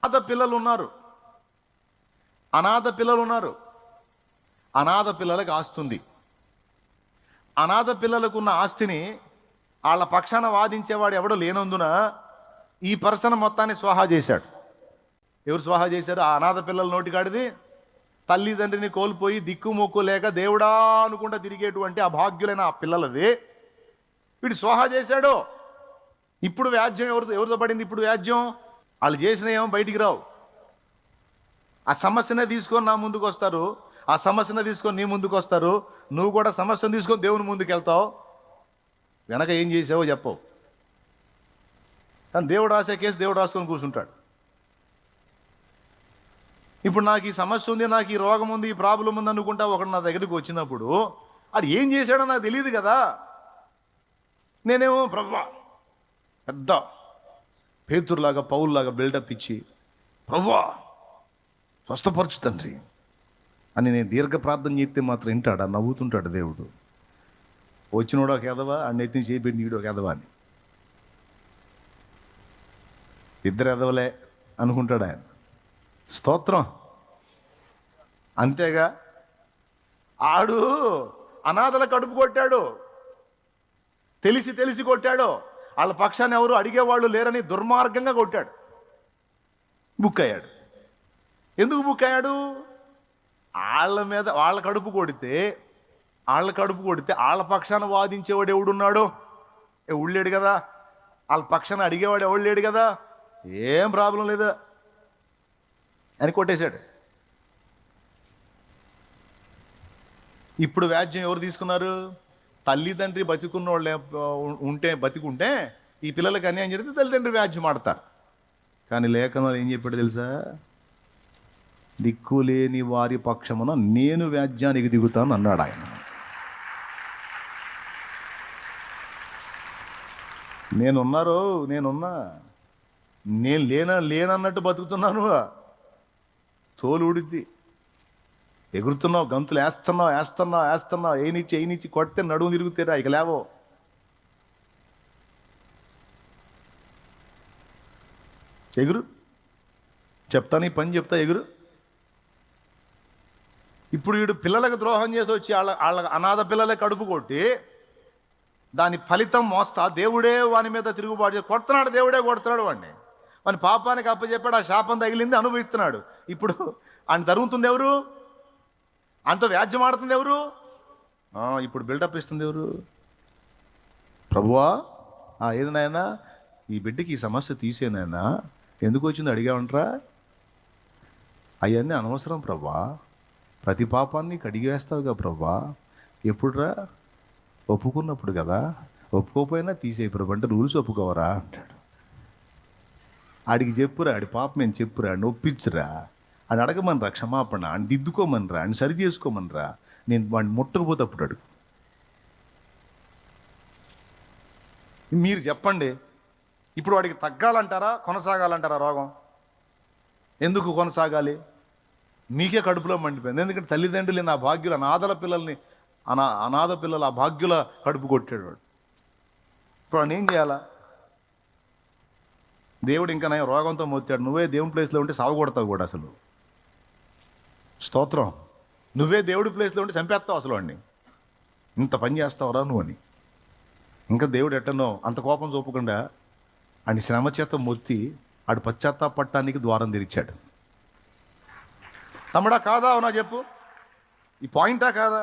అనాథ పిల్లలు ఉన్నారు, అనాథ పిల్లలు ఉన్నారు. అనాథ పిల్లలకు ఆస్తుంది. అనాథ పిల్లలకున్న ఆస్తిని వాళ్ళ పక్షాన వాదించేవాడు ఎవడో లేనందున ఈ పర్సన్ మొత్తాన్ని స్వాహా చేశాడు. ఎవరు స్వాహా చేశారు? ఆ అనాథ పిల్లల నోటికాడిది. తల్లిదండ్రిని కోల్పోయి దిక్కుమొక్కు లేక దేవుడా అనుకుంటా తిరిగేటువంటి ఆ భాగ్యులైన ఆ పిల్లలది వీడు స్వాహా చేశాడు. ఇప్పుడు వ్యాజ్యం ఎవరితో పడింది? ఇప్పుడు వ్యాజ్యం వాళ్ళు చేసిన ఏమో బయటికి రావు. ఆ సమస్యనే తీసుకొని నా ముందుకు వస్తారు, ఆ సమస్యను తీసుకొని నీ ముందుకు వస్తారు. నువ్వు కూడా సమస్యను తీసుకొని దేవుని ముందుకు వెళ్తావు. వెనక ఏం చేసావో చెప్పవు. కానీ దేవుడు రాసే కేసు దేవుడు రాసుకొని కూర్చుంటాడు. ఇప్పుడు నాకు ఈ సమస్య ఉంది, నాకు ఈ రోగం ఉంది, ఈ ప్రాబ్లం ఉంది అనుకుంటా ఒకడు నా దగ్గరికి వచ్చినప్పుడు అది ఏం చేశాడో నాకు తెలియదు కదా. నేనేమో ప్రభువా పెద్ద పేతురులాగా పౌలులాగా బిల్డప్ ఇచ్చి ప్రభువా స్వస్థపరచు తండ్రి అని నేను దీర్ఘ ప్రార్థన చేస్తే మాత్రం వింటాడా? నవ్వుతుంటాడు దేవుడు. వచ్చినోడు ఒక ఎదవా, అన్ని ఎత్తిని చేపెట్టి నీడు ఒక ఎదవా అని. ఇద్దరు ఎదవలే అనుకుంటాడు ఆయన. స్తోత్రం. అంతేగా, ఆడు అనాథల కడుపు కొట్టాడు, తెలిసి తెలిసి కొట్టాడు. వాళ్ళ పక్షాన్ని ఎవరు అడిగేవాళ్ళు లేరని దుర్మార్గంగా కొట్టాడు. బుక్ అయ్యాడు. ఎందుకు బుక్ అయ్యాడు? వాళ్ళ మీద వాళ్ళ కడుపు కొడితే వాళ్ళ పక్షాన వాదించేవాడు ఎవడున్నాడు? ఎవడు లేడు కదా. వాళ్ళ పక్షాన అడిగేవాడు ఎవడు లేడు కదా. ఏం ప్రాబ్లం లేదు అని కొట్టేశాడు. ఇప్పుడు వ్యాజ్యం ఎవరు తీసుకున్నారు? తల్లిదండ్రి బతికున్న వాళ్ళు బతికుంటే ఈ పిల్లలకి అన్యాయం జరిగితే తల్లిదండ్రి వ్యాజ్యం ఆడతారు. కానీ లేఖనాలు ఏం చెప్పాడు తెలుసా? దిక్కులేని వారి పక్షమున నేను వ్యాజ్యానికి దిగుతాను అన్నాడు ఆయన. నేనున్నా నేను లేనన్నట్టు బతుకుతున్నాను. తోలు ఊడిద్ది, ఎగురుతున్నావు, గంతులు వేస్తున్నావు, ఏనిచ్చి కొడితే నడుము తిరుగుతారా, ఇక లేవో. ఎగురు, చెప్తాను ఈ పని చెప్తా, ఎగురు. ఇప్పుడు వీడు పిల్లలకు ద్రోహం చేసి వచ్చి వాళ్ళ అనాథ పిల్లలే కడుపు కొట్టి దాని ఫలితం మోస్తా దేవుడే వాని మీద తిరుగుబాటు చేసి కొడుతున్నాడు. దేవుడే కొడుతున్నాడు వాడిని. వాని పాపానికి అప్పచెప్పాడు, ఆ శాపం తగిలింది, అనుభవిస్తున్నాడు. ఇప్పుడు ఆయన తరుగుతుంది ఎవరు? అంత వ్యాజ్యం ఆడుతుంది ఎవరు? ఇప్పుడు బిల్డప్ ఇస్తుంది ఎవరు? ప్రభువా ఏది నాయనా, ఈ బిడ్డకి ఈ సమస్య తీసేనాయనా, ఎందుకు వచ్చింది అడిగామంటరా? అవన్నీ అనవసరం ప్రభా, ప్రతి పాపాన్ని కడిగివేస్తావుగా ప్రభా. ఎప్పుడురా? ఒప్పుకున్నప్పుడు కదా. ఒప్పుకోపోయినా తీసేయి ప్రభు అంటే రూల్స్ ఒప్పుకోవరా అంటాడు. ఆడికి చెప్పురా, ఆడి పాపం నేను చెప్పురా, ఆడిని ఒప్పించురా, అని అడగమనరా, క్షమాపణ అని దిద్దుకోమనరా, అని సరి చేసుకోమనరా. నేను వాడిని ముట్టకపోతే అప్పుడు అడుగు. మీరు చెప్పండి, ఇప్పుడు వాడికి తగ్గాలంటారా కొనసాగాలంటారా రోగం? ఎందుకు కొనసాగాలి? మీకే కడుపులో మండిపోయింది. ఎందుకంటే తల్లిదండ్రులు నా భాగ్యుల అనాథ పిల్లలు ఆ భాగ్యుల కడుపు కొట్టాడు వాడు. ఇప్పుడు ఆయన ఏం చేయాలా? దేవుడు ఇంకా నేను రోగంతో మోతాడు. నువ్వే దేవుని ప్లేస్లో ఉంటే సాగుకొడతావు కూడా. అసలు స్తోత్రం. నువ్వే దేవుడి ప్లేస్లో ఉంటే చంపేస్తావు అసలు వాడిని. ఇంత పని చేస్తావురా నువ్వు అని. ఇంకా దేవుడు ఎట్టనో అంత కోపం చూపకుండా ఆయన శ్రమ చేత మొత్తి ఆడు పశ్చాత్తాపడటానికి ద్వారం తెరిచాడు. తమ్ముడా కాదా? అవునా చెప్పు, ఈ పాయింటా కాదా?